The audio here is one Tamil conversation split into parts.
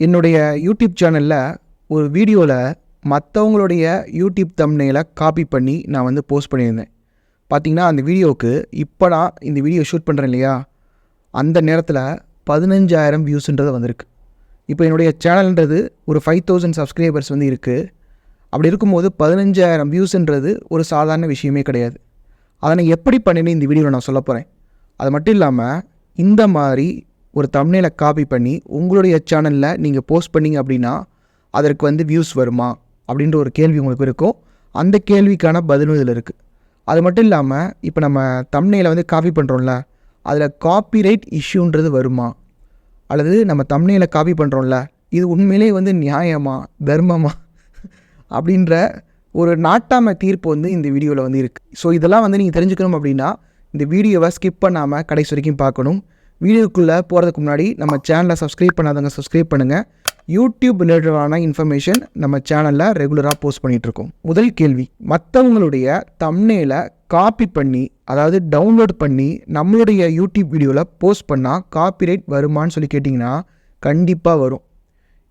என்னுடைய யூடியூப் சேனலில் ஒரு வீடியோவில் மற்றவங்களுடைய யூடியூப் தம்ப்நெயிலை காப்பி பண்ணி நான் வந்து போஸ்ட் பண்ணியிருந்தேன். பார்த்தீங்கன்னா அந்த வீடியோவுக்கு இப்போ நான் இந்த வீடியோ ஷூட் பண்ணுறேன் இல்லையா, அந்த நேரத்தில் 15,000 வியூஸுன்றது வந்திருக்கு. இப்போ என்னுடைய சேனல்ன்றது ஒரு 5,000 சப்ஸ்கிரைபர்ஸ் வந்து இருக்குது. அப்படி இருக்கும்போது 15,000 வியூஸுன்றது ஒரு சாதாரண விஷயமே கிடையாது. அதை நான் எப்படி பண்ணினேன்னு இந்த வீடியோவில் நான் சொல்ல போகிறேன். அது மட்டும் இல்லாமல் இந்த மாதிரி ஒரு தம்ப்நெயிலை காப்பி பண்ணி உங்களுடைய சேனலில் நீங்கள் போஸ்ட் பண்ணிங்க அப்படின்னா அதற்கு வந்து வியூஸ் வருமா அப்படின்ற ஒரு கேள்வி உங்களுக்கு இருக்கும். அந்த கேள்விக்கான பதிலும் இதில் இருக்குது. அது மட்டும் இல்லாமல் இப்போ நம்ம தம்ப்நெயிலை வந்து காப்பி பண்ணுறோம்ல, அதில் காப்பிரைட் இஷ்யூன்றது வருமா, அல்லது நம்ம தம்ப்நெயிலை காப்பி பண்ணுறோம்ல இது உண்மையிலே வந்து நியாயமா தர்மமா அப்படின்ற ஒரு நாட்டாமை தீர்ப்பு வந்து இந்த வீடியோவில் வந்து இருக்குது. ஸோ இதெல்லாம் வந்து நீங்கள் தெரிஞ்சுக்கணும் அப்படின்னா இந்த வீடியோவை ஸ்கிப் பண்ணாமல் கடைசி வரைக்கும் பார்க்கணும். வீடியோக்குள்ளே போகிறதுக்கு முன்னாடி நம்ம சேனலை சப்ஸ்கிரைப் பண்ணாதவங்க சப்ஸ்கிரைப் பண்ணுங்கள். யூடியூப் ரிலேட்டடான இன்ஃபர்மேஷன் நம்ம சேனலில் ரெகுலராக போஸ்ட் பண்ணிகிட்ருக்கோம். முதல் கேள்வி, மற்றவங்களுடைய தம்ப்நெயிலை காப்பி பண்ணி, அதாவது டவுன்லோட் பண்ணி நம்மளுடைய யூடியூப் வீடியோவில் போஸ்ட் பண்ணால் காப்பிரைட் வருமானு சொல்லி கேட்டிங்கன்னா கண்டிப்பாக வரும்.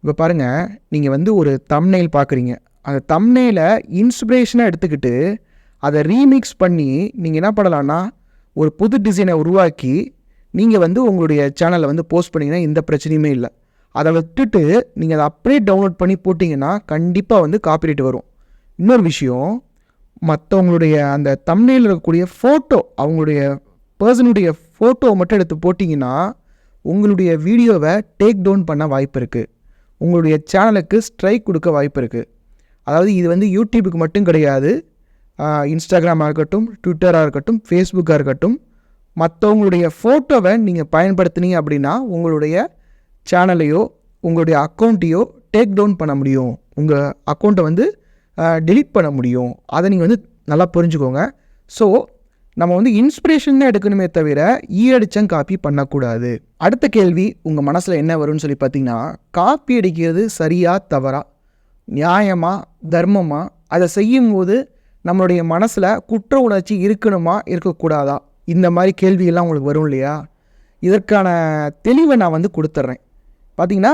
இப்போ பாருங்கள், நீங்கள் வந்து ஒரு தம்ப்நெயில் பார்க்குறீங்க. அந்த தம்ப்நெயிலை இன்ஸ்பிரேஷனாக எடுத்துக்கிட்டு அதை ரீமிக்ஸ் பண்ணி நீங்கள் என்ன பண்ணலான்னா ஒரு புது டிசைனை உருவாக்கி நீங்கள் வந்து உங்களுடைய சேனலில் வந்து போஸ்ட் பண்ணிங்கன்னா எந்த பிரச்சனையுமே இல்லை. அதை விட்டுட்டு நீங்கள் அதை அப்படியே டவுன்லோட் பண்ணி போட்டிங்கன்னா கண்டிப்பாக வந்து காப்பிரைட் வரும். இன்னொரு விஷயம், மற்றவங்களுடைய அந்த தம்ப்நெயிலில் இருக்கக்கூடிய ஃபோட்டோ, அவங்களுடைய பர்சனுடைய ஃபோட்டோவை மட்டும் எடுத்து போட்டிங்கன்னா உங்களுடைய வீடியோவை டேக் டவுன் பண்ண வாய்ப்பு இருக்குது. உங்களுடைய சேனலுக்கு ஸ்ட்ரைக் கொடுக்க வாய்ப்பு இருக்குது. அதாவது இது வந்து யூடியூபுக்கு மட்டும் கிடையாது, இன்ஸ்டாகிராமாக இருக்கட்டும், ட்விட்டராக இருக்கட்டும், ஃபேஸ்புக்காக இருக்கட்டும், மற்றவங்களுடைய ஃபோட்டோவை நீங்கள் பயன்படுத்தினீங்க அப்படின்னா உங்களுடைய சேனலையோ உங்களுடைய அக்கௌண்ட்டையோ டேக் டவுன் பண்ண முடியும். உங்கள் அக்கௌண்ட்டை வந்து டெலீட் பண்ண முடியும். அதை நீங்கள் வந்து நல்லா புரிஞ்சுக்கோங்க. ஸோ நம்ம வந்து இன்ஸ்பிரேஷன் தான் எடுக்கணுமே தவிர ஈயடிச்சம் காப்பி பண்ணக்கூடாது. அடுத்த கேள்வி உங்கள் மனசில் என்ன வரும்னு சொல்லி பார்த்தீங்கன்னா, காப்பி அடிக்கிறது சரியா தவறா, நியாயமா தர்மமா, அதை செய்யும்போது நம்மளுடைய மனசில் குற்ற உணர்ச்சி இருக்கணுமா இருக்கக்கூடாதா, இந்த மாதிரி கேள்வியெல்லாம் உங்களுக்கு வரும் இல்லையா. இதற்கான தெளிவை நான் வந்து கொடுத்துட்றேன். பார்த்திங்கன்னா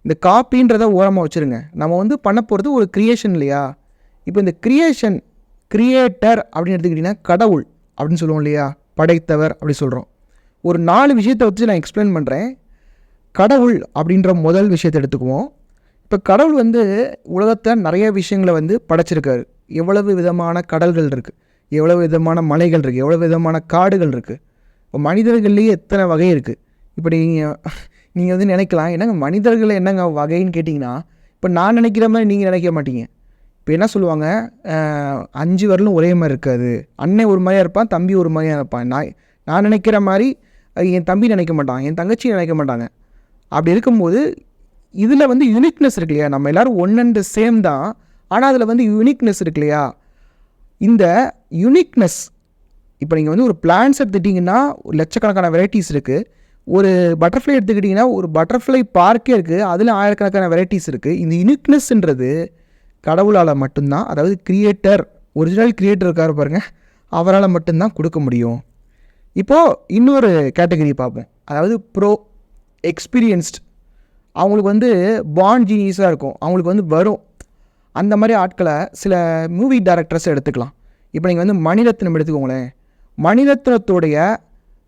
இந்த காப்பின்றத ஓரமாக வச்சுருங்க. நம்ம வந்து பண்ண போகிறது ஒரு க்ரியேஷன் இல்லையா. இப்போ இந்த கிரியேட்டர் அப்படின்னு எடுத்துக்கிட்டிங்கன்னா கடவுள் அப்படின்னு சொல்லுவோம் இல்லையா, படைத்தவர் அப்படி சொல்கிறோம். ஒரு 4 விஷயத்தை வச்சு நான் எக்ஸ்பிளைன் பண்ணுறேன். கடவுள் அப்படின்ற முதல் விஷயத்தை எடுத்துக்குவோம். இப்போ கடவுள் வந்து உலகத்தில் நிறைய விஷயங்களை வந்து படைச்சிருக்காரு. எவ்வளவு விதமான கடல்கள் இருக்குது, எவ்வளோ விதமான மலைகள் இருக்குது, எவ்வளோ விதமான காடுகள் இருக்குது. இப்போ மனிதர்கள்லேயே எத்தனை வகை இருக்குது. இப்போ நீங்கள் வந்து நினைக்கலாம், என்னங்க மனிதர்கள் என்னங்க வகைன்னு கேட்டிங்கன்னா, இப்போ நான் நினைக்கிற மாதிரி நீங்கள் நினைக்க மாட்டீங்க. இப்போ என்ன சொல்லுவாங்க, 5 விரலும் ஒரே மாதிரி இருக்காது, அண்ணன் ஒரு மாதிரியாக இருப்பான், தம்பி ஒரு மாதிரியாக இருப்பான். நான் நினைக்கிற மாதிரி என் தம்பி நினைக்க மாட்டான், என் தங்கச்சி நினைக்க மாட்டாங்க. அப்படி இருக்கும்போது இதில் வந்து யூனிக்னஸ் இருக்கு இல்லையா. நம்ம எல்லோரும் ஒன் அண்ட் சேம் தான், ஆனால் அதில் வந்து யூனிக்னஸ் இருக்கு இல்லையா. இந்த யூனிக்னஸ், இப்போ நீங்கள் வந்து ஒரு பிளான்ஸ் எடுத்துக்கிட்டிங்கன்னா ஒரு லட்சக்கணக்கான வெரைட்டிஸ் இருக்குது. ஒரு பட்டர்ஃப்ளை எடுத்துக்கிட்டிங்கன்னா ஒரு பட்டர்ஃப்ளை பார்க்கே இருக்குது, அதில் ஆயிரக்கணக்கான வெரைட்டிஸ் இருக்குது. இந்த யூனிக்னஸ்ன்றது கடவுளால் மட்டும்தான், அதாவது கிரியேட்டர், ஒரிஜினல் கிரியேட்டர் இருக்கார் பாருங்கள், அவரால் மட்டும்தான் கொடுக்க முடியும். இப்போது இன்னொரு கேட்டகரி பார்ப்போம். அதாவது ப்ரோ எக்ஸ்பீரியன்ஸ்ட், அவங்களுக்கு வந்து பாண்ட் ஜீனியஸாக இருக்கும், அவங்களுக்கு வந்து வரும். அந்த மாதிரி ஆட்களை சில மூவி டைரக்டர்ஸை எடுத்துக்கலாம். இப்போ நீங்கள் வந்து மணிரத்னம் எடுத்துக்கோங்களேன். மணிரத்னத்துடைய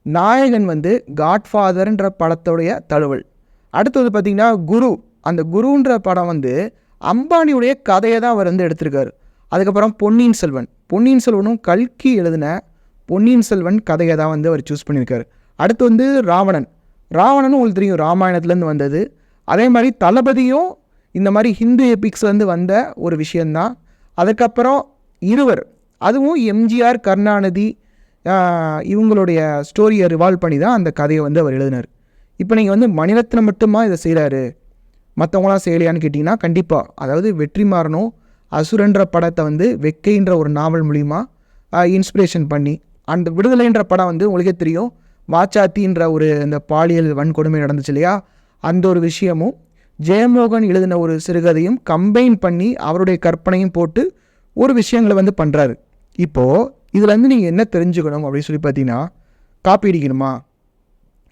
நாயகன் வந்து காட்ஃபாதர்ன்ற படத்துடைய தழுவல். அடுத்தது பார்த்திங்கன்னா குரு. அந்த குருன்ற படம் வந்து அம்பானியுடைய கதையை தான் அவர் வந்து எடுத்திருக்காரு. அதுக்கப்புறம் பொன்னியின் செல்வனும் கல்கி எழுதின பொன்னியின் செல்வன் கதையை தான் வந்து அவர் சூஸ் பண்ணியிருக்காரு. அடுத்து வந்து ராவணனும் உங்களுக்கு தெரியும், ராமாயணத்துலேருந்து வந்தது. அதே மாதிரி தளபதியும் இந்த மாதிரி ஹிந்து எபிக்ஸ் வந்து வந்த ஒரு விஷயந்தான். அதுக்கப்புறம் இருவர், அதுவும் எம்ஜிஆர் கருணாநிதி இவங்களுடைய ஸ்டோரியை ரிவால்வ் பண்ணி தான் அந்த கதையை வந்து அவர் எழுதினார். இப்போ நீங்கள் வந்து மணிரத்னம் மட்டுமா இதை செய்கிறாரு, மற்றவங்களாம் செய்யலையான்னு கேட்டிங்கன்னா கண்டிப்பாக. அதாவது வெற்றிமாறனும் அசுரன்ற படத்தை வந்து வெக்கைன்ற ஒரு நாவல் மூலிமா இன்ஸ்பிரேஷன் பண்ணி, அந்த விடுதலைன்ற படம் வந்து உங்களுக்கே தெரியும், வாச்சாத்தின்ற ஒரு இந்த பாலியல் வன்கொடுமை நடந்துச்சு இல்லையா, அந்த ஒரு விஷயமும் ஜெயமோகன் எழுதின ஒரு சிறுகதையும் கம்பைன் பண்ணி அவருடைய கற்பனையும் போட்டு ஒரு விஷயங்களை வந்து பண்ணுறாரு. இப்போது இதில் வந்து நீங்கள் என்ன தெரிஞ்சுக்கணும் அப்படின்னு சொல்லி பார்த்தீங்கன்னா, காப்பி அடிக்கணுமா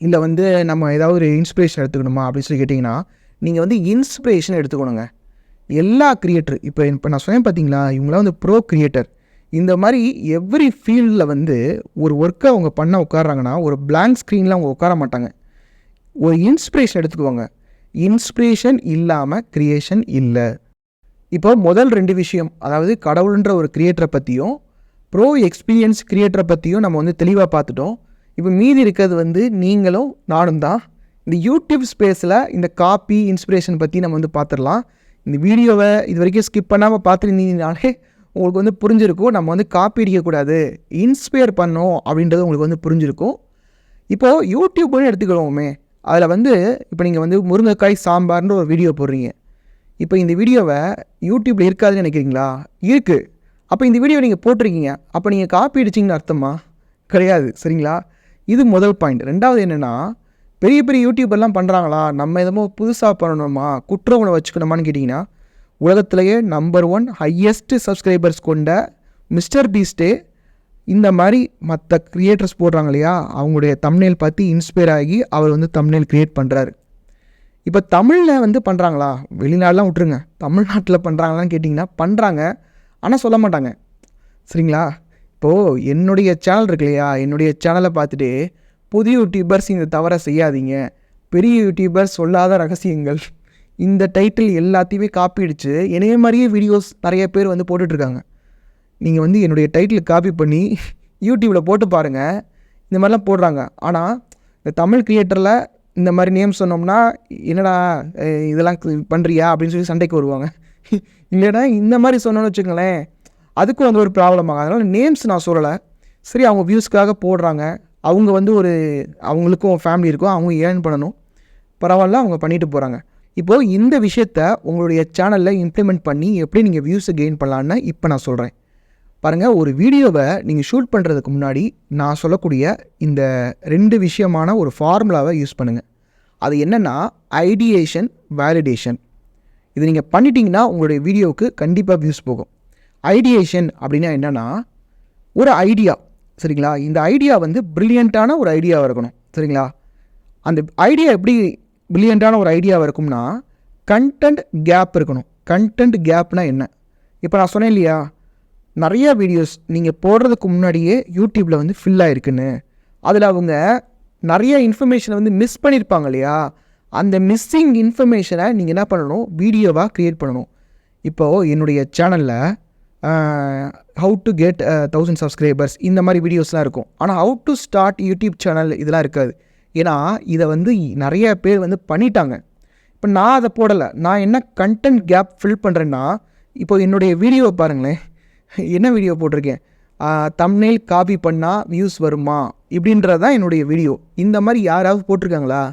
இல்லை வந்து நம்ம ஏதாவது ஒரு இன்ஸ்பிரேஷன் எடுத்துக்கணுமா அப்படின்னு சொல்லி கேட்டிங்கன்னா, நீங்கள் வந்து இன்ஸ்பிரேஷன் எடுத்துக்கணுங்க. எல்லா கிரியேட்டர் இப்போ நான் சொன்னேன் பார்த்தீங்களா, இவங்களாம் வந்து ப்ரோ கிரியேட்டர். இந்த மாதிரி எவ்ரி ஃபீல்டில் வந்து ஒரு ஒர்க்கை அவங்க பண்ண உட்காராங்கன்னா ஒரு பிளாங்க் ஸ்க்ரீனில் அவங்க உட்கார மாட்டாங்க. ஒரு இன்ஸ்பிரேஷன் எடுத்துக்குவாங்க. இன்ஸ்பிரேஷன் இல்லாமல் க்ரியேஷன் இல்லை. இப்போ முதல் 2 விஷயம், அதாவது கடவுள்ன்ற ஒரு கிரியேட்டரை பற்றியும் ப்ரோ எக்ஸ்பீரியன்ஸ் கிரியேட்டரை பற்றியும் நம்ம வந்து தெளிவாக பார்த்துட்டோம். இப்போ மீதி இருக்கிறது வந்து நீங்களும் நானும் தான். இந்த யூடியூப் ஸ்பேஸில் இந்த காப்பி இன்ஸ்பிரேஷன் பற்றி நம்ம வந்து பார்த்துடலாம். இந்த வீடியோவை இது வரைக்கும் ஸ்கிப் பண்ணாமல் பார்த்துருந்தீங்கனாலே உங்களுக்கு வந்து புரிஞ்சிருக்கும். நம்ம வந்து காப்பி அடிக்கக்கூடாது, இன்ஸ்பயர் பண்ணோம் அப்படின்றது உங்களுக்கு வந்து புரிஞ்சிருக்கும். இப்போது யூடியூப்னு எடுத்துக்கிறோமே, அதில் வந்து இப்போ நீங்கள் வந்து முருங்கைக்காய் சாம்பார்ன்ற ஒரு வீடியோ போடுறீங்க. இப்போ இந்த வீடியோவை யூடியூப்பில் இருக்காதுன்னு நினைக்கிறீங்களா? இருக்குது. அப்போ இந்த வீடியோ நீங்கள் போட்டிருக்கீங்க, அப்போ நீங்கள் காப்பி அடிச்சிங்கன்னு அர்த்தமா? கிடையாது. சரிங்களா? இது முதல் பாயிண்ட். 2வது என்னென்னா, பெரிய பெரிய யூடியூபர்லாம் பண்ணுறாங்களா, நம்ம எதுமோ புதுசாக பண்ணணுமா, குற்ற உணவை வச்சுக்கணுமான்னு கேட்டிங்கன்னா, உலகத்திலேயே நம்பர் 1 ஹையஸ்ட் சப்ஸ்கிரைபர்ஸ் கொண்ட மிஸ்டர் பீஸ்டே இந்த மாதிரி மற்ற க்ரியேட்டர்ஸ் போடுறாங்க இல்லையா, அவங்களுடைய தம்ப்நெயில் பார்த்து இன்ஸ்பயர் ஆகி அவர் வந்து தம்ப்நெயில் க்ரியேட் பண்ணுறாரு. இப்போ தமிழில் வந்து பண்ணுறாங்களா, வெளிநாடுலாம் விட்டுருங்க, தமிழ்நாட்டில் பண்ணுறாங்களான்னு கேட்டிங்கன்னா பண்ணுறாங்க, ஆனால் சொல்ல மாட்டாங்க. சரிங்களா? இப்போது என்னுடைய சேனல் இருக்கு இல்லையா, என்னுடைய சேனலை பார்த்துட்டு புதிய யூடியூபர்ஸ் இந்த தவறை செய்யாதீங்க, பெரிய யூடியூபர்ஸ் சொல்லாத ரகசியங்கள், இந்த டைட்டில் எல்லாத்தையுமே காப்பி அடித்து என்னைய மாதிரியே வீடியோஸ் நிறைய பேர் வந்து போட்டுட்ருக்காங்க. நீங்கள் வந்து என்னுடைய டைட்டில் காப்பி பண்ணி யூடியூப்பில் போட்டு பாருங்கள், இந்த மாதிரிலாம் போடுறாங்க. ஆனால் இந்த தமிழ் க்ரியேட்டரில் இந்த மாதிரி நேம் சொன்னோம்னா, என்னடா இதெல்லாம் பண்ணுறியா அப்படின்னு சொல்லி சண்டைக்கு வருவாங்க. இல்லைனா இந்த மாதிரி சொன்னோன்னு வச்சுக்கோங்களேன், அதுக்கும் வந்து ஒரு ப்ராப்ளம் ஆகும். அதனால் நேம்ஸ் நான் சொல்லலை. சரி, அவங்க வியூஸ்க்காக போடுறாங்க, அவங்க வந்து ஒரு அவங்களுக்கும் ஃபேமிலி இருக்கும், அவங்க ஏர்ன் பண்ணணும், பரவாயில்ல, அவங்க பண்ணிட்டு போகிறாங்க. இப்போது இந்த விஷயத்த உங்களுடைய சேனலில் இம்ப்ளிமெண்ட் பண்ணி எப்படி நீங்கள் வியூஸை கெயின் பண்ணலான்னு இப்போ நான் சொல்கிறேன். பாருங்கள், ஒரு வீடியோவை நீங்கள் ஷூட் பண்ணுறதுக்கு முன்னாடி நான் சொல்லக்கூடிய இந்த 2 விஷயமான ஒரு ஃபார்முலாவை யூஸ் பண்ணுங்கள். அது என்னென்னா ஐடியேஷன், வேலிடேஷன். இது நீங்கள் பண்ணிட்டீங்கன்னா உங்களுடைய வீடியோவுக்கு கண்டிப்பாக வியூஸ் போகும். ஐடியேஷன் அப்படின்னா என்னென்னா, ஒரு ஐடியா, சரிங்களா, இந்த ஐடியா வந்து ப்ரில்லியண்ட்டான ஒரு ஐடியாவாக இருக்கணும். சரிங்களா? அந்த ஐடியா எப்படி ப்ரில்லியண்ட்டான ஒரு ஐடியாவாக இருக்கும்னா, கண்டென்ட் கேப் இருக்கணும். கண்டென்ட் கேப்னால் என்ன? இப்போ நான் சொன்னேன் இல்லையா, நிறையா வீடியோஸ் நீங்கள் போடுறதுக்கு முன்னாடியே யூடியூப்பில் வந்து ஃபில் ஆகிருக்குன்னு, அதில் அவங்க நிறைய இன்ஃபர்மேஷனை வந்து மிஸ் பண்ணியிருப்பாங்க இல்லையா, அந்த மிஸ்ஸிங் இன்ஃபர்மேஷனை நீங்கள் என்ன பண்ணணும், வீடியோவாக க்ரியேட் பண்ணணும். இப்போது என்னுடைய சேனலில் ஹவு டு கெட் 1000 சப்ஸ்கிரைபர்ஸ் இந்த மாதிரி வீடியோஸ்லாம் இருக்கும். ஆனால் how to start YouTube channel இதெல்லாம் இருக்காது. ஏன்னா இதை வந்து நிறைய பேர் வந்து பண்ணிட்டாங்க. இப்போ நான் அதை போடலை. நான் என்ன கண்டென்ட் கேப் ஃபில் பண்ணுறேன்னா, இப்போ என்னுடைய வீடியோவை பாருங்களேன், என்ன வீடியோ போட்டிருக்கேன், தம்ப்நெயில் காப்பி பண்ணால் வியூஸ் வருமா இப்படின்றது தான் என்னுடைய வீடியோ. இந்த மாதிரி யாராவது போட்டிருக்காங்களா?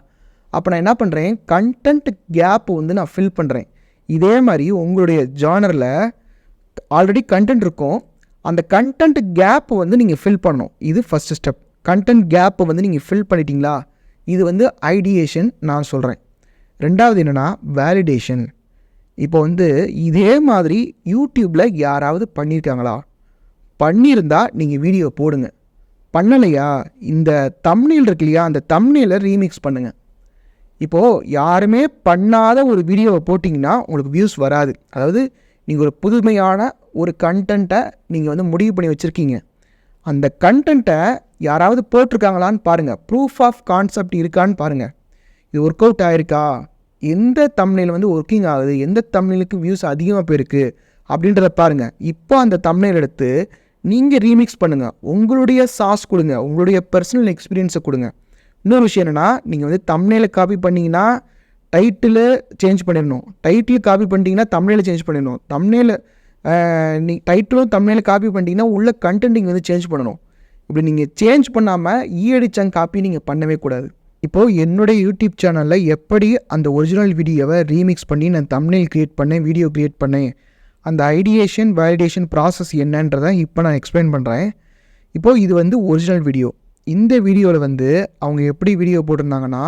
அப்போ நான் என்ன பண்ணுறேன், கண்டென்ட் கேப் வந்து நான் ஃபில் பண்ணுறேன். இதே மாதிரி உங்களுடைய ஜானரில் ஆல்ரெடி கண்டென்ட் இருக்கும், அந்த கண்டென்ட் கேப் வந்து நீங்கள் ஃபில் பண்ணணும். இது ஃபஸ்ட்டு ஸ்டெப். கண்டென்ட் கேப்பை வந்து நீங்கள் ஃபில் பண்ணிட்டீங்களா, இது வந்து ஐடியேஷன் நான் சொல்கிறேன். 2வது என்னென்னா வேலிடேஷன். இப்போ வந்து இதே மாதிரி யூடியூப்பில் யாராவது பண்ணியிருக்காங்களா? பண்ணியிருந்தால் நீங்கள் வீடியோ போடுங்க. பண்ணலையா, இந்த தம்ப்நெயில் இருக்கு இல்லையா, அந்த தம்ப்நெயிலை ரீமிக்ஸ் பண்ணுங்கள். இப்போது யாருமே பண்ணாத ஒரு வீடியோவை போட்டிங்கன்னா உங்களுக்கு வியூஸ் வராது. அதாவது நீங்கள் ஒரு புதுமையான ஒரு கண்டென்ட்டை நீங்கள் வந்து முடிவு பண்ணி வச்சுருக்கீங்க, அந்த கண்டென்ட்டை யாராவது போட்டிருக்காங்களான்னு பாருங்கள், ப்ரூஃப் ஆஃப் கான்செப்ட் இருக்கான்னு பாருங்கள், இது ஒர்க் அவுட் ஆகிருக்கா, எந்த தம்ப்நெயில் வந்து ஒர்க்கிங் ஆகுது, எந்த தம்ப்நெயிலுக்கு வியூஸ் அதிகமாக போயிருக்கு அப்படின்றத பாருங்கள். இப்போ அந்த தம்ப்நெயில் எடுத்து நீங்கள் ரீமிக்ஸ் பண்ணுங்கள், உங்களுடைய சாஸ் கொடுங்க, உங்களுடைய பர்சனல் எக்ஸ்பீரியன்ஸை கொடுங்க. இன்னொரு விஷயம் என்னென்னா, நீங்கள் வந்து தம்ப்நெயிலை காப்பி பண்ணிங்கன்னா டைட்டிலு சேஞ்ச் பண்ணிடணும், டைட்டில் காப்பி பண்ணிட்டீங்கன்னா தம்ப்நெயிலை சேஞ்ச் பண்ணிடணும், தம்ப்நெயில் டைட்டிலும் தம்ப்நெயிலை காப்பி பண்ணிட்டீங்கன்னா உள்ள கண்டென்ட்டிங் வந்து சேஞ்ச் பண்ணணும். இப்படி நீங்கள் சேஞ்ச் பண்ணாமல் ஈயடிச்சங் காப்பி நீங்கள் பண்ணவே கூடாது. இப்போது என்னுடைய யூடியூப் சேனலில் எப்படி அந்த ஒரிஜினல் வீடியோவை ரீமிக்ஸ் பண்ணி நான் தம்ப்நெயில் க்ரியேட் பண்ணேன், வீடியோ க்ரியேட் பண்ணேன், அந்த ஐடியேஷன் வேலிடேஷன் ப்ராசஸ் என்னன்றதை இப்போ நான் எக்ஸ்பிளைன் பண்ணுறேன். இப்போது இது வந்து ஒரிஜினல் வீடியோ. இந்த வீடியோவில் வந்து அவங்க எப்படி வீடியோ போட்டிருந்தாங்கன்னா,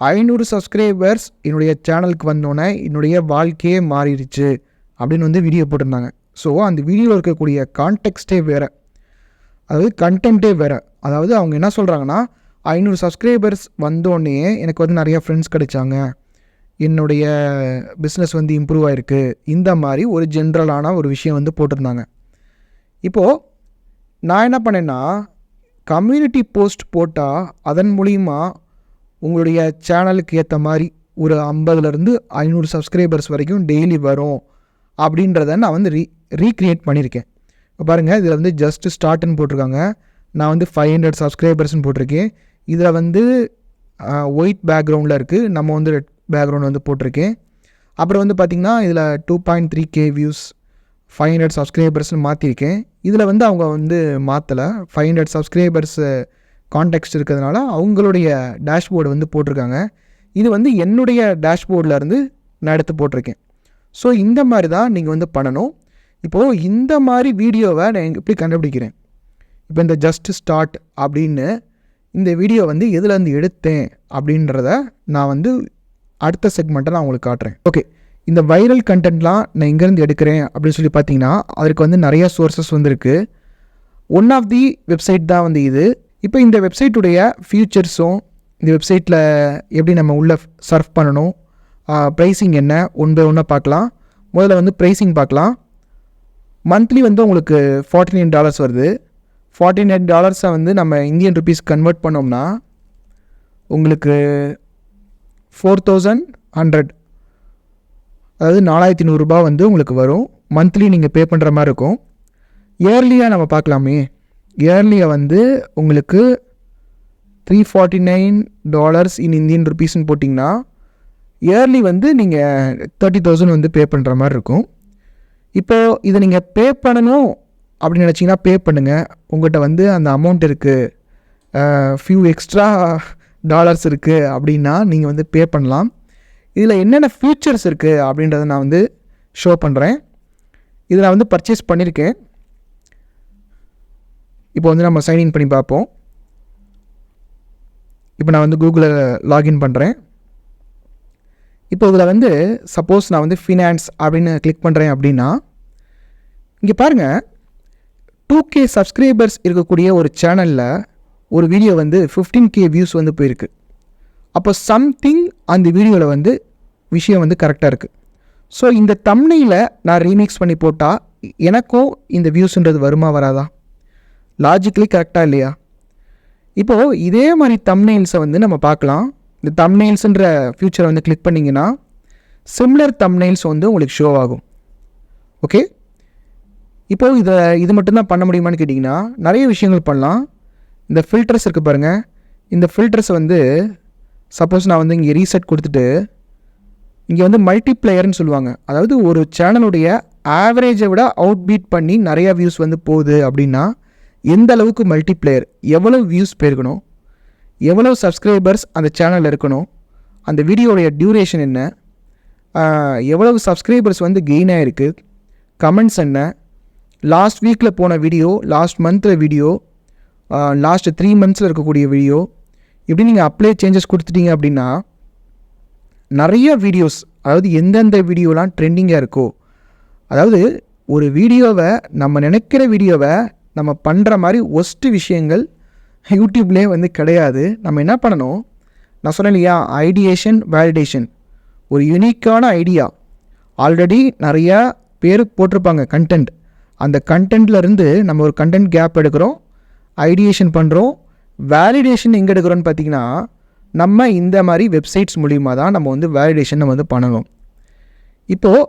500 சப்ஸ்கிரைபர்ஸ் என்னுடைய சேனலுக்கு வந்தோன்னே என்னுடைய வாழ்க்கையே மாறிடுச்சு அப்படின்னு வந்து வீடியோ போட்டிருந்தாங்க. ஸோ அந்த வீடியோவில் இருக்கக்கூடிய கான்டெக்ஸ்டே வேறு, அதாவது கண்டென்ட்டே வேறு. அதாவது அவங்க என்ன சொல்கிறாங்கன்னா, 500 சப்ஸ்கிரைபர்ஸ் வந்தோடனே எனக்கு வந்து நிறையா ஃப்ரெண்ட்ஸ் கிடைச்சாங்க, என்னுடைய பிஸ்னஸ் வந்து இம்ப்ரூவ் ஆகிருக்கு, இந்த மாதிரி ஒரு ஜென்ரலான ஒரு விஷயம் வந்து போட்டிருந்தாங்க. இப்போது நான் என்ன பண்ணேன்னா, கம்யூனிட்டி போஸ்ட் போட்டால் அதன் மூலிமா உங்களுடைய சேனலுக்கு ஏற்ற மாதிரி ஒரு 50லேருந்து 500 சப்ஸ்கிரைபர்ஸ் வரைக்கும் டெய்லி வரும் அப்படின்றத நான் வந்து ரீக்ரியேட் பண்ணியிருக்கேன். இப்போ பாருங்கள், இதில் வந்து ஜஸ்ட் ஸ்டார்ட்னு போட்டிருக்காங்க. நான் வந்து 500 சப்ஸ்கிரைபர்ஸ்னு போட்டிருக்கேன். இதில் வந்து ஒயிட் பேக்ரவுண்டில் இருக்குது, நம்ம வந்து ரெட் பேக்ரவுண்ட் வந்து போட்டிருக்கேன். அப்புறம் வந்து பார்த்திங்கன்னா இதில் 2.3K வியூஸ் 500 சப்ஸ்கிரைபர்ஸ்னு மாற்றிருக்கேன். இதில் வந்து அவங்க வந்து மாற்றலை, 500 சப்ஸ்கிரைபர்ஸ் கான்டெக்ஸ்ட் இருக்கிறதுனால அவங்களுடைய டேஷ்போர்டு வந்து போட்டிருக்காங்க. இது வந்து என்னுடைய டேஷ்போர்டில் நான் எடுத்து போட்டிருக்கேன். ஸோ இந்த மாதிரி தான் நீங்கள் வந்து பண்ணணும். இப்போது இந்த மாதிரி வீடியோவை நான் எப்படி கண்டுபிடிக்கிறேன்? இப்போ இந்த ஜஸ்ட் ஸ்டார்ட் அப்படின்னு இந்த வீடியோ வந்து எதுலேருந்து எடுத்தேன் அப்படின்றத நான் வந்து அடுத்த செக்மெண்ட்டை நான் உங்களுக்கு காட்டுறேன். ஓகே, இந்த வைரல் கண்டென்ட்லாம் நான் எங்கேருந்து எடுக்கிறேன் அப்படின்னு சொல்லி பார்த்தீங்கன்னா, அதற்கு வந்து நிறையா சோர்ஸஸ் வந்துருக்கு. ஒன் ஆஃப் தி வெப்சைட் தான் வந்து இது. இப்போ இந்த வெப்சைட்டுடைய ஃபியூச்சர்ஸும், இந்த வெப்சைட்டில் எப்படி நம்ம உள்ளே சர்ஃப் பண்ணணும், ப்ரைஸிங் என்ன, ஒன் பை ஒன்னாக பார்க்கலாம். முதல்ல வந்து ப்ரைஸிங் பார்க்கலாம். மந்த்லி வந்து உங்களுக்கு $49 வருது. $49 வந்து நம்ம இந்தியன் ருபீஸ் கன்வெர்ட் பண்ணோம்னா உங்களுக்கு 4100, அதாவது 4100 ரூபாய் வந்து உங்களுக்கு வரும். மந்த்லி நீங்கள் பே பண்ணுற மாதிரி இருக்கும். இயர்லியாக நம்ம பார்க்கலாமே. இயர்லியாக வந்து உங்களுக்கு $349 இன் இந்தியன் ருபீஸ்ன்னு போட்டிங்கன்னா இயர்லி வந்து நீங்கள் 30,000 வந்து பே பண்ணுற மாதிரி இருக்கும். இப்போது இதை நீங்கள் பே பண்ணணும் அப்படின்னு நினச்சிங்கன்னா பே பண்ணுங்கள். உங்கள்கிட்ட வந்து அந்த அமௌண்ட் இருக்குது, ஃபியூ எக்ஸ்ட்ரா டாலர்ஸ் இருக்குது அப்படின்னா நீங்கள் வந்து பே பண்ணலாம். இதில் என்னென்ன ஃபீச்சர்ஸ் இருக்குது அப்படின்றத நான் வந்து ஷோ பண்ணுறேன். இதை நான் வந்து பர்ச்சேஸ் பண்ணியிருக்கேன். இப்போ வந்து நம்ம சைன்இன் பண்ணி பார்ப்போம். இப்போ நான் வந்து கூகுளில் லாகின் பண்ணுறேன். இப்போ இதில் வந்து சப்போஸ் நான் வந்து ஃபினான்ஸ் அப்படின்னு கிளிக் பண்ணுறேன் அப்படின்னா, இங்கே பாருங்கள், 2K சப்ஸ்கிரைபர்ஸ் இருக்கக்கூடிய ஒரு சேனலில் ஒரு வீடியோ வந்து 15K வியூஸ் வந்து போயிருக்கு. அப்போ சம்திங் அந்த வீடியோவில் வந்து விஷயம் வந்து கரெக்டாக இருக்குது. ஸோ இந்த தம்ப்நெயிலை நான் ரீமிக்ஸ் பண்ணி போட்டால் எனக்கும் இந்த வியூஸ்ன்றது வருமா வராதா? லாஜிக்கலி கரெக்டாக இல்லையா? இப்போது இதே மாதிரி தம்ப்நெயில்ஸை வந்து நம்ம பார்க்கலாம். இந்த தம்ப்நெயில்ஸுன்ற ஃபியூச்சரை வந்து கிளிக் பண்ணிங்கன்னா சிம்லர் தம்ப்நெயில்ஸ் வந்து உங்களுக்கு ஷோ ஆகும். ஓகே, இப்போது இது மட்டும்தான் பண்ண முடியுமான்னு கேட்டிங்கன்னா நிறைய விஷயங்கள் பண்ணலாம். இந்த ஃபில்டர்ஸ் இருக்குது பாருங்கள். இந்த ஃபில்டர்ஸ் வந்து சப்போஸ் நான் வந்து இங்கே ரீசெட் கொடுத்துட்டு இங்கே வந்து மல்டிப்ளேயர்னு சொல்லுவாங்க. அதாவது ஒரு சேனலுடைய ஆவரேஜை விட அவுட் பீட் பண்ணி நிறையா வியூஸ் வந்து போகுது அப்படின்னா எந்த அளவுக்கு மல்டிப்ளேயர், எவ்வளோ வியூஸ் போயிருக்கணும், எவ்வளோ சப்ஸ்கிரைபர்ஸ் அந்த சேனலில் இருக்கணும், அந்த வீடியோடைய டியூரேஷன் என்ன, எவ்வளவு சப்ஸ்கிரைபர்ஸ் வந்து கெயின் ஆகிருக்கு, கமெண்ட்ஸ் என்ன, லாஸ்ட் வீக்கில் போன வீடியோ, லாஸ்ட் மந்தில் வீடியோ, லாஸ்ட் 3 monthஸில் இருக்கக்கூடிய வீடியோ, இப்படி நீங்கள் அப்ளை சேஞ்சஸ் கொடுத்துட்டீங்க அப்படின்னா நிறைய வீடியோஸ், அதாவது எந்தெந்த வீடியோலாம் ட்ரெண்டிங்காக இருக்கோ, அதாவது ஒரு வீடியோவை நம்ம நினைக்கிற வீடியோவை நம்ம பண்ணுற மாதிரி ஒஸ்ட்டு விஷயங்கள் யூடியூப்லேயே வந்து கிடையாது. நம்ம என்ன பண்ணணும், நான் சொன்னேன் இல்லையா, ஐடியேஷன் வேலிடேஷன். ஒரு யூனிக்கான ஐடியா ஆல்ரெடி நிறையா பேர் போட்டிருப்பாங்க கண்டென்ட். அந்த கண்டென்ட்லேருந்து நம்ம ஒரு கண்டென்ட் கேப் எடுக்கிறோம், ஐடியேஷன் பண்ணுறோம். வேலிடேஷன் எங்கே எடுக்கிறோன்னு பார்த்திங்கன்னா நம்ம இந்த மாதிரி வெப்சைட்ஸ் மூலிமா தான் நம்ம வந்து வேலிடேஷன் நம்ம வந்து பண்ணணும். இப்போது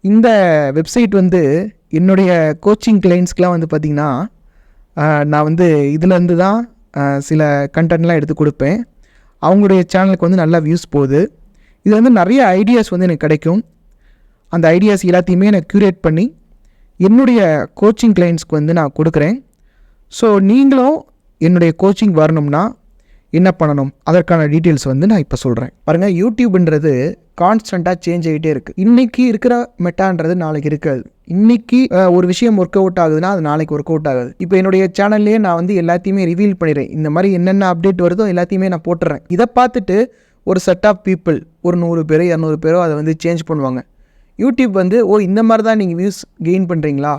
இந்த வெப்சைட் வந்து என்னுடைய கோச்சிங் கிளைண்ட்ஸ்க்கெலாம் வந்து பார்த்திங்கன்னா நான் வந்து இதிலேருந்து தான் சில கண்டென்ட்லாம் எடுத்து கொடுப்பேன். அவங்களுடைய சேனலுக்கு வந்து நல்லா வியூஸ் போகுது. இது வந்து நிறைய ஐடியாஸ் வந்து எனக்கு கிடைக்கும். அந்த ஐடியாஸ் எல்லாத்தையுமே நான் க்யூரேட் பண்ணி என்னுடைய கோச்சிங் கிளைண்ட்ஸ்க்கு வந்து நான் கொடுக்குறேன். ஸோ நீங்களும் என்னுடைய கோச்சிங் வரணும்னா என்ன பண்ணணும், அதற்கான டீட்டெயில்ஸ் வந்து நான் இப்போ சொல்கிறேன். பாருங்கள், யூடியூப்ன்றது கான்ஸ்டண்ட்டாக சேஞ்ச் ஆகிட்டே இருக்குது. இன்றைக்கி இருக்கிற மெட்டான்றது நாளைக்கு இருக்காது. இன்றைக்கி ஒரு விஷயம் ஒர்க் அவுட் ஆகுதுன்னா அது நாளைக்கு ஒர்க் அவுட் ஆகுது. இப்போ என்னுடைய சேனல்லே நான் வந்து எல்லாத்தையுமே ரிவீல் பண்ணிடுறேன். இந்த மாதிரி என்னென்ன அப்டேட் வருதோ எல்லாத்தையுமே நான் போட்டுறேன். இதை பார்த்துட்டு ஒரு செட் ஆஃப் பீப்புள், ஒரு 100 பேரோ 200 பேரோ அதை வந்து சேஞ்ச் பண்ணுவாங்க. யூடியூப் வந்து இந்த மாதிரி தான் நீங்கள் வியூஸ் கெயின் பண்ணுறீங்களா,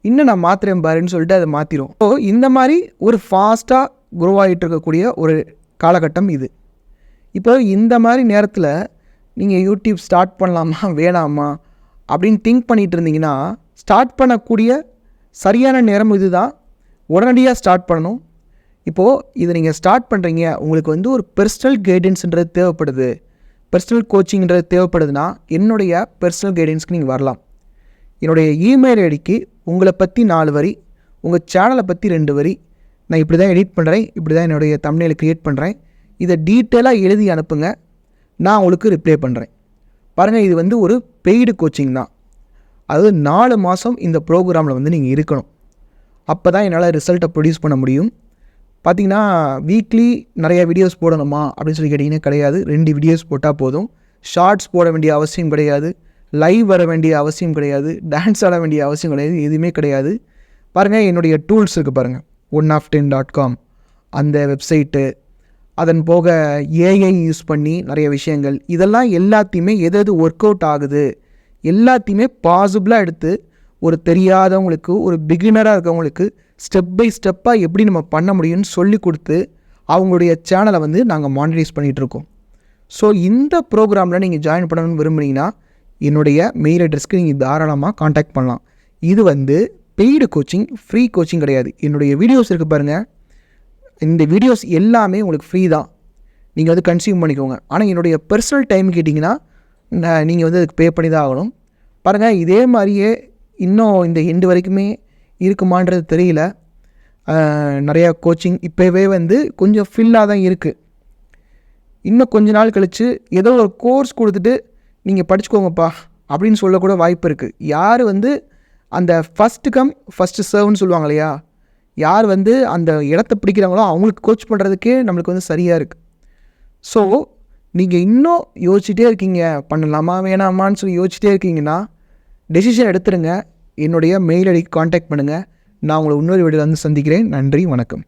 இன்னும் நான் மாற்றுறேன் பாருன்னு சொல்லிட்டு அதை மாற்றிடும். ஸோ இந்த மாதிரி ஒரு ஃபாஸ்ட்டாக க்ரோ ஆகிட்டு இருக்கக்கூடிய ஒரு காலகட்டம் இது. இப்போ இந்த மாதிரி நேரத்தில் நீங்கள் யூடியூப் ஸ்டார்ட் பண்ணலாமா வேணாமா அப்படின்னு திங்க் பண்ணிகிட்டு இருந்தீங்கன்னா, ஸ்டார்ட் பண்ணக்கூடிய சரியான நேரம் இது தான். உடனடியாக ஸ்டார்ட் பண்ணணும். இப்போது இதை நீங்கள் ஸ்டார்ட் பண்ணுறீங்க, உங்களுக்கு வந்து ஒரு பர்சனல் கைடன்ஸுன்றது தேவைப்படுது, பர்சனல் கோச்சிங்கிறது தேவைப்படுதுன்னா என்னுடைய பர்சனல் கைடன்ஸ்க்கு நீங்கள் வரலாம். என்னுடைய இமெயில் ஐடிக்கு உங்களை பற்றி 4 வரி, உங்கள் சேனலை பற்றி 2 வரி, நான் இப்படி தான் எடிட் பண்ணுறேன், இப்படி தான் என்னுடைய தம்ப்நெயிலை க்ரியேட் பண்ணுறேன், இதை டீட்டெயிலாக எழுதி அனுப்புங்க, நான் உங்களுக்கு ரிப்ளை பண்ணுறேன். பாருங்கள், இது வந்து ஒரு பெய்டு கோச்சிங் தான். அதாவது 4 மாதம் இந்த ப்ரோக்ராமில் வந்து நீங்கள் இருக்கணும். அப்போ தான் என்னால் ரிசல்ட்டை ப்ரொடியூஸ் பண்ண முடியும். பார்த்திங்கன்னா வீக்லி நிறையா வீடியோஸ் போடணுமா அப்படின்னு சொல்லி கேட்டிங்கன்னா கிடையாது. 2 வீடியோஸ் போட்டால் போதும். ஷார்ட்ஸ் போட வேண்டிய அவசியம் கிடையாது, லைவ் வர வேண்டிய அவசியம் கிடையாது, டான்ஸ் ஆட வேண்டிய அவசியம் கிடையாது, எதுவுமே கிடையாது. பாருங்கள், என்னுடைய டூல்ஸ் இருக்குது பாருங்கள், oneof10.com அந்த வெப்சைட்டு, அதன் போக ஏஐ யூஸ் பண்ணி நிறைய விஷயங்கள், இதெல்லாம் எல்லாத்தையுமே எது ஒர்க் அவுட் ஆகுது எல்லாத்தையுமே பாசிபிளாக எடுத்து ஒரு தெரியாதவங்களுக்கு, ஒரு பிகினராக இருக்கவங்களுக்கு ஸ்டெப் பை ஸ்டெப்பாக எப்படி நம்ம பண்ண முடியும்னு சொல்லி கொடுத்து அவங்களுடைய சேனலை வந்து நாங்கள் மானிட்டைஸ் பண்ணிகிட்ருக்கோம். ஸோ இந்த ப்ரோக்ராமில் நீங்கள் ஜாயின் பண்ணணும்னு விரும்புனீங்கன்னா என்னுடைய மெயில் அட்ரஸ்க்கு நீங்கள் தாராளமாக காண்டாக்ட் பண்ணலாம். இது வந்து பெய்டு கோச்சிங், ஃப்ரீ கோச்சிங் கிடையாது. என்னுடைய வீடியோஸ் இருக்குது பாருங்கள், இந்த வீடியோஸ் எல்லாமே உங்களுக்கு ஃப்ரீ தான், நீங்கள் வந்து கன்சியூம் பண்ணிக்கோங்க. ஆனால் என்னுடைய பர்சனல் டைம் கேட்டிங்கன்னா நீங்கள் வந்து அதுக்கு பே பண்ணி தான் ஆகணும். பாருங்கள், இதே மாதிரியே இன்னும் இந்த எண்டு வரைக்குமே இருக்குமான்றது தெரியல. நிறையா கோச்சிங் இப்போவே வந்து கொஞ்சம் ஃபில்லாக தான் இருக்குது. இன்னும் கொஞ்ச நாள் கழித்து ஏதோ ஒரு கோர்ஸ் கொடுத்துட்டு நீங்கள் படிச்சுக்கோங்கப்பா அப்படின்னு சொல்லக்கூட வாய்ப்பு இருக்குது. யார் வந்து அந்த ஃபஸ்ட்டு கம் ஃபஸ்ட்டு சர்வ்னு சொல்லுவாங்க இல்லையா, யார் வந்து அந்த இடத்த பிடிக்கிறாங்களோ அவங்களுக்கு கோச் பண்ணுறதுக்கே நம்மளுக்கு வந்து சரியாக இருக்குது. ஸோ நீங்கள் இன்னும் யோசிச்சுட்டே இருக்கீங்க, பண்ணலாமா வேணாமான்னு சொல்லி யோசிச்சுட்டே இருக்கீங்கன்னா டெசிஷன் எடுத்துருங்க. என்னுடைய மெயில் ஐடிக்கு காண்டாக்ட் பண்ணுங்கள். நான் உங்களை இன்னொரு வீடியோவில் வந்து சந்திக்கிறேன். நன்றி, வணக்கம்.